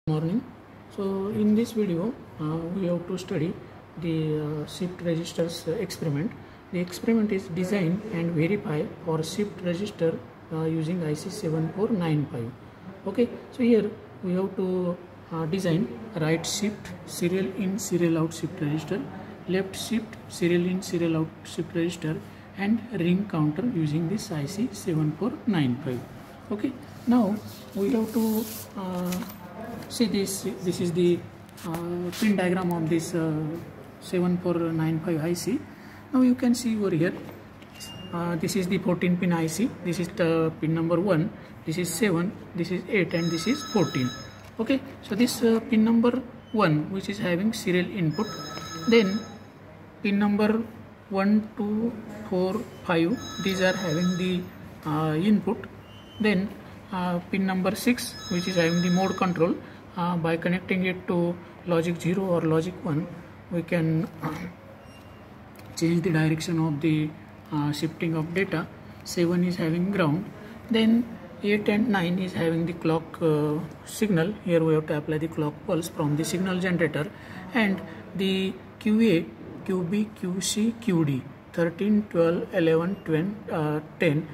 Morning. So in this video we have to study the shift registers experiment. The experiment is design and verify for shift register using IC 7495. Okay, so here we have to design right shift serial in serial out shift register, left shift serial in serial out shift register, and ring counter using this IC 7495. Okay, now we have to see this is the pin diagram of this 7495 IC. Now you can see over here, this is the 14 pin IC, this is the pin number 1, this is 7, this is 8, and this is 14. Okay, so this pin number 1, which is having serial input, then pin number 1, 2, 4, 5, these are having the input, then pin number 6, which is having the mode control. By connecting it to logic 0 or logic 1, we can change the direction of the shifting of data. 7 is having ground, then 8 and 9 is having the clock signal. Here we have to apply the clock pulse from the signal generator, and the QA, QB, QC, QD 13, 12, 11, 12, 10,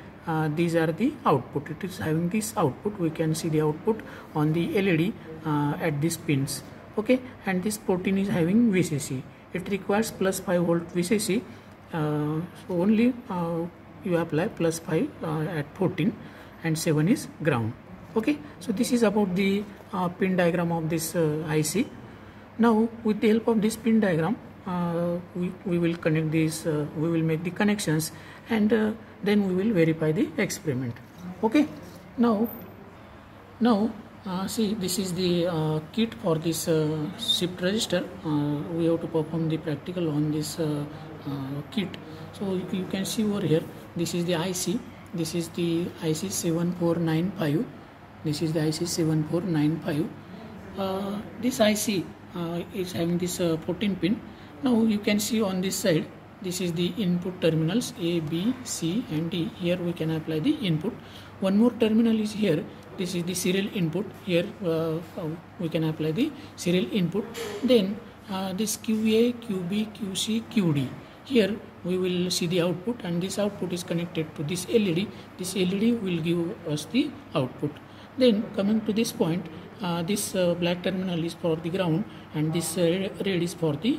these are the output. It is having this output. We can see the output on the LED at these pins. Okay, and this 14 is having VCC. It requires plus 5 volt VCC, so only you apply plus 5 at 14, and 7 is ground. Okay, so this is about the pin diagram of this IC. Now with the help of this pin diagram, we will connect these, we will make the connections, and then we will verify the experiment. Okay, now see, this is the kit for this shift register. We have to perform the practical on this kit. So you can see over here, this is the IC, this is the IC 7495, this is the IC 7495. This IC is having this 14 pin. Now you can see on this side, this is the input terminals A, B, C, and D. Here we can apply the input. One more terminal is here. This is the serial input. Here we can apply the serial input. Then this QA, QB, QC, QD. Here we will see the output, and this output is connected to this LED. This LED will give us the output. Then coming to this point, this black terminal is for the ground, and this red is for the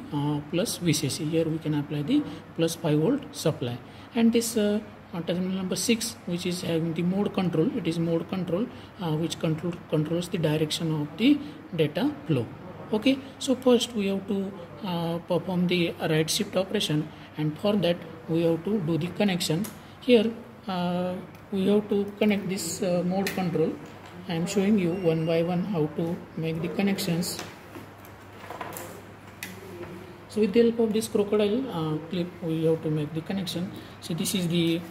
plus VCC. Here we can apply the plus 5 volt supply, and this terminal number 6, which is having the mode control. It is mode control which controls the direction of the data flow. Okay, so first we have to perform the right shift operation, and for that we have to do the connection. Here we have to connect this mode control. I am showing you one by one how to make the connections. So with the help of this crocodile clip, we have to make the connection. So this is the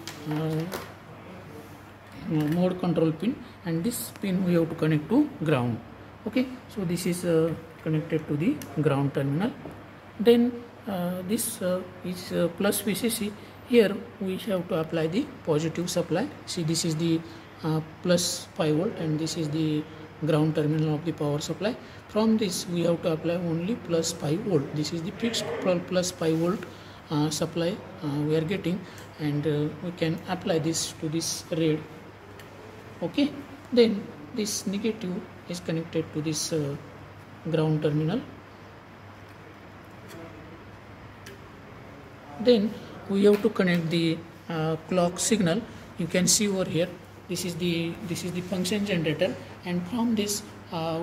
mode control pin, and this pin we have to connect to ground. Okay, so this is connected to the ground terminal. Then this is plus VCC. Here we have to apply the positive supply. See, this is the plus 5 volt, and this is the ground terminal of the power supply. From this we have to apply only plus 5 volt. This is the fixed plus 5 volt supply we are getting, and we can apply this to this red. Okay, then this negative is connected to this ground terminal. Then we have to connect the clock signal. You can see over here, this is the function generator, and from this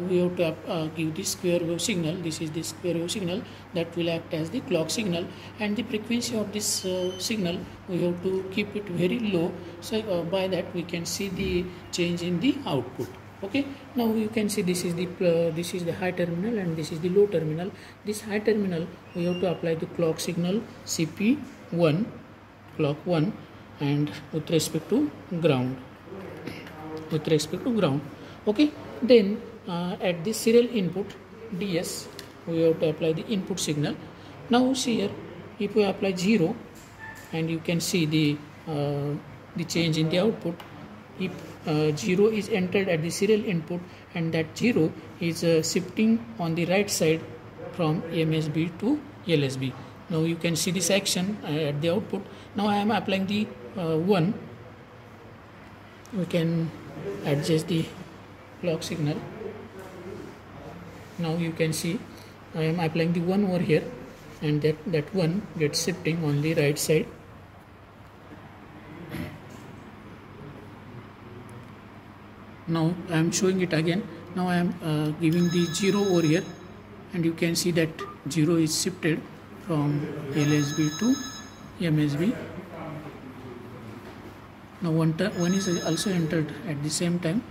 we have to give the square wave signal. This is the square wave signal that will act as the clock signal, and the frequency of this signal we have to keep it very low, so by that we can see the change in the output. Okay, now you can see this is the high terminal, and this is the low terminal. This high terminal we have to apply the clock signal CP1, clock 1, and with respect to ground. Okay, then at this serial input DS we have to apply the input signal. Now see here, if we apply 0, and you can see the change in the output. If 0 is entered at the serial input, and that 0 is shifting on the right side from MSB to LSB. Now you can see this action at the output. Now I am applying the 1. We can adjust the clock signal. Now you can see I am applying the 1 over here, and that 1 gets shifting on the right side. Now I am showing it again. Now I am giving the 0 over here, and you can see that 0 is shifted from LSB to MSB. Now one is also entered at the same time.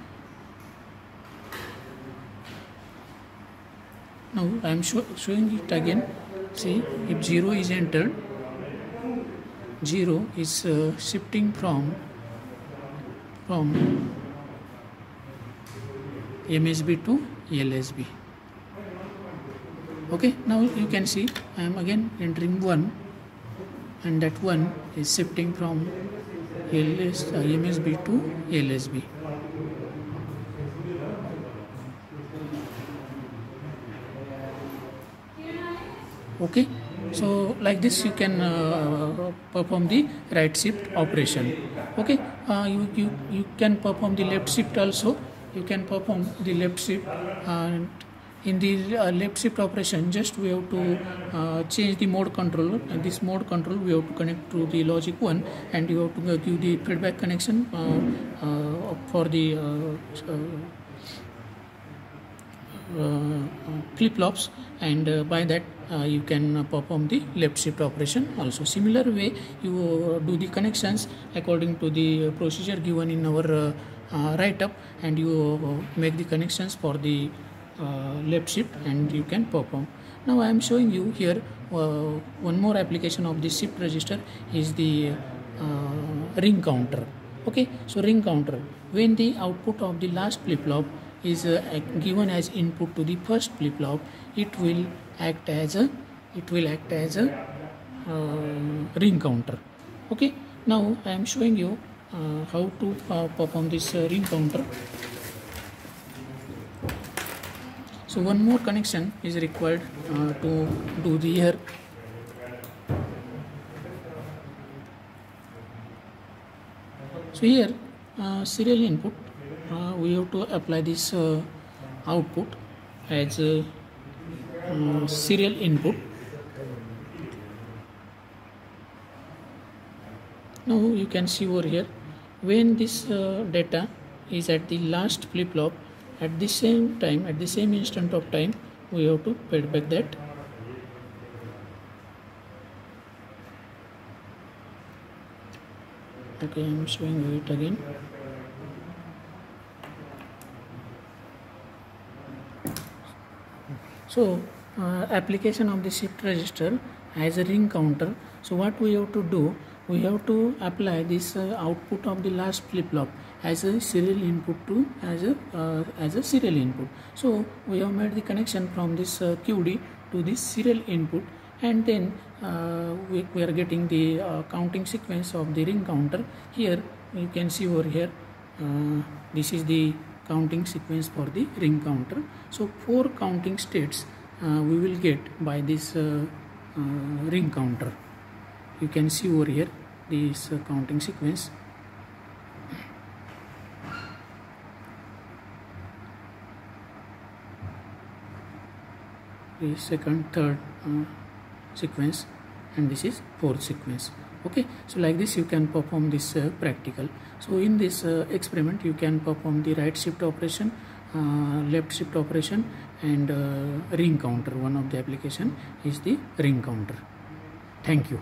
Now I am showing it again. See, if 0 is entered, 0 is shifting from MSB to LSB. Okay, now you can see I am again entering 1, and that 1 is shifting from MSB to LSB. Okay, so like this you can perform the right shift operation. Okay, you can perform the left shift also. You can perform the left shift, and in the left shift operation, just we have to change the mode controller, and this mode control we have to connect to the logic 1, and you have to give the feedback connection for the flip-flops, and by that you can perform the left shift operation also. Similar way you do the connections according to the procedure given in our write-up, and you make the connections for the left shift, and you can perform. Now I am showing you here one more application of the shift register is the ring counter. Okay, so ring counter, when the output of the last flip-flop is given as input to the first flip-flop, it will act as a ring counter. Okay, now I am showing you how to perform this ring counter. So one more connection is required to do the here. So here serial input, we have to apply this output as serial input. Now you can see over here, when this data is at the last flip-flop, at the same time, at the same instant of time, we have to feedback that. Okay, I am showing you it again. So application of the shift register as a ring counter. So what we have to do, we have to apply this output of the last flip-flop as a serial input to as a serial input. So we have made the connection from this QD to this serial input, and then we are getting the counting sequence of the ring counter. Here you can see over here, this is the counting sequence for the ring counter. So 4 counting states we will get by this ring counter. You can see over here this counting sequence. The second, third sequence, and this is fourth sequence. Okay, so like this you can perform this practical. So in this experiment you can perform the right shift operation, left shift operation, and ring counter. One of the application is the ring counter. Thank you.